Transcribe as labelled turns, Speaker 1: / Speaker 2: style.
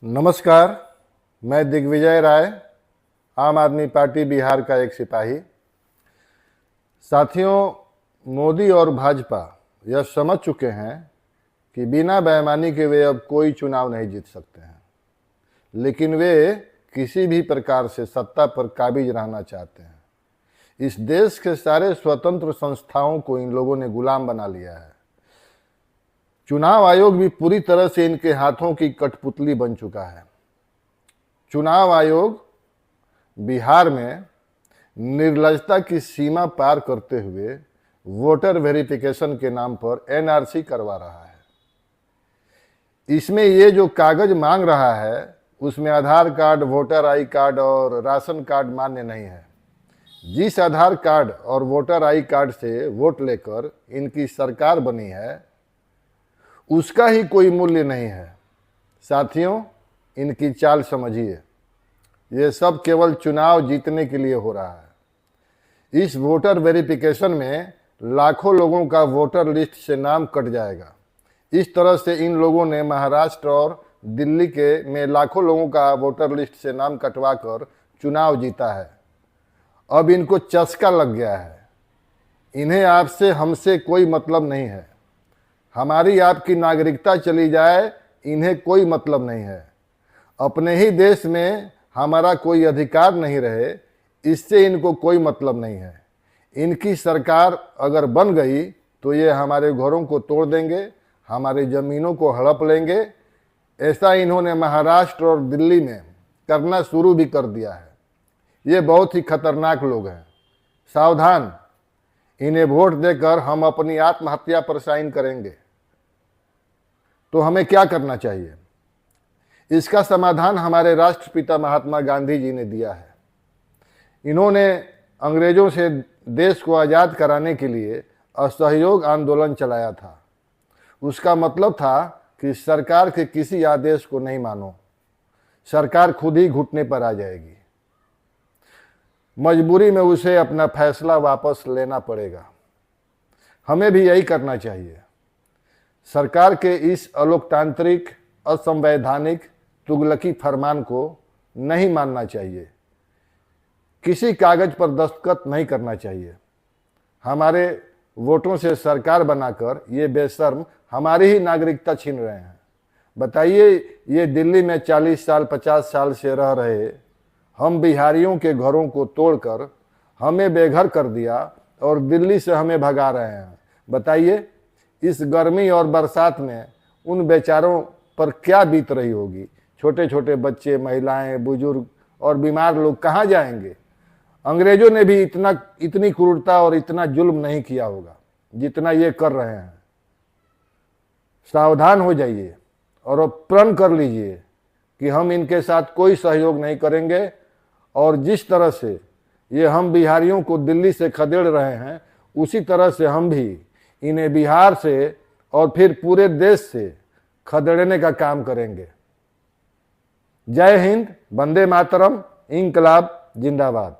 Speaker 1: नमस्कार, मैं दिग्विजय राय, आम आदमी पार्टी बिहार का एक सिपाही। साथियों, मोदी और भाजपा यह समझ चुके हैं कि बिना बेईमानी के वे अब कोई चुनाव नहीं जीत सकते हैं, लेकिन वे किसी भी प्रकार से सत्ता पर काबिज रहना चाहते हैं। इस देश के सारे स्वतंत्र संस्थाओं को इन लोगों ने गुलाम बना लिया है। चुनाव आयोग भी पूरी तरह से इनके हाथों की कठपुतली बन चुका है। चुनाव आयोग बिहार में निर्लजता की सीमा पार करते हुए वोटर वेरिफिकेशन के नाम पर एनआरसी करवा रहा है। इसमें ये जो कागज मांग रहा है उसमें आधार कार्ड, वोटर आई कार्ड और राशन कार्ड मान्य नहीं है। जिस आधार कार्ड और वोटर आई कार्ड से वोट लेकर इनकी सरकार बनी है उसका ही कोई मूल्य नहीं है। साथियों, इनकी चाल समझिए, ये सब केवल चुनाव जीतने के लिए हो रहा है। इस वोटर वेरिफिकेशन में लाखों लोगों का वोटर लिस्ट से नाम कट जाएगा। इस तरह से इन लोगों ने महाराष्ट्र और दिल्ली के में लाखों लोगों का वोटर लिस्ट से नाम कटवा कर चुनाव जीता है। अब इनको चस्का लग गया है। इन्हें आपसे हमसे कोई मतलब नहीं है। हमारी आपकी नागरिकता चली जाए इन्हें कोई मतलब नहीं है। अपने ही देश में हमारा कोई अधिकार नहीं रहे इससे इनको कोई मतलब नहीं है। इनकी सरकार अगर बन गई तो ये हमारे घरों को तोड़ देंगे, हमारी ज़मीनों को हड़प लेंगे। ऐसा इन्होंने महाराष्ट्र और दिल्ली में करना शुरू भी कर दिया है। ये बहुत ही खतरनाक लोग हैं। सावधान, इन्हें वोट देकर हम अपनी आत्महत्या पर साइन करेंगे। तो हमें क्या करना चाहिए? इसका समाधान हमारे राष्ट्रपिता महात्मा गांधी जी ने दिया है। इन्होंने अंग्रेजों से देश को आज़ाद कराने के लिए असहयोग आंदोलन चलाया था। उसका मतलब था कि सरकार के किसी आदेश को नहीं मानो, सरकार खुद ही घुटने पर आ जाएगी। मजबूरी में उसे अपना फैसला वापस लेना पड़ेगा। हमें भी यही करना चाहिए। सरकार के इस अलोकतांत्रिक, असंवैधानिक, तुगलकी फरमान को नहीं मानना चाहिए। किसी कागज पर दस्तखत नहीं करना चाहिए। हमारे वोटों से सरकार बनाकर ये बेशर्म हमारी ही नागरिकता छीन रहे हैं। बताइए, ये दिल्ली में 40 साल 50 साल से रह रहे हम बिहारियों के घरों को तोड़कर हमें बेघर कर दिया और दिल्ली से हमें भगा रहे हैं। बताइए, इस गर्मी और बरसात में उन बेचारों पर क्या बीत रही होगी। छोटे छोटे बच्चे, महिलाएं, बुजुर्ग और बीमार लोग कहाँ जाएंगे? अंग्रेजों ने भी इतनी क्रूरता और इतना जुल्म नहीं किया होगा जितना ये कर रहे हैं। सावधान हो जाइए और अब प्रण कर लीजिए कि हम इनके साथ कोई सहयोग नहीं करेंगे और जिस तरह से ये हम बिहारियों को दिल्ली से खदेड़ रहे हैं उसी तरह से हम भी इन्हें बिहार से और फिर पूरे देश से खदेड़ने का काम करेंगे। जय हिंद, वंदे मातरम, इंकलाब जिंदाबाद।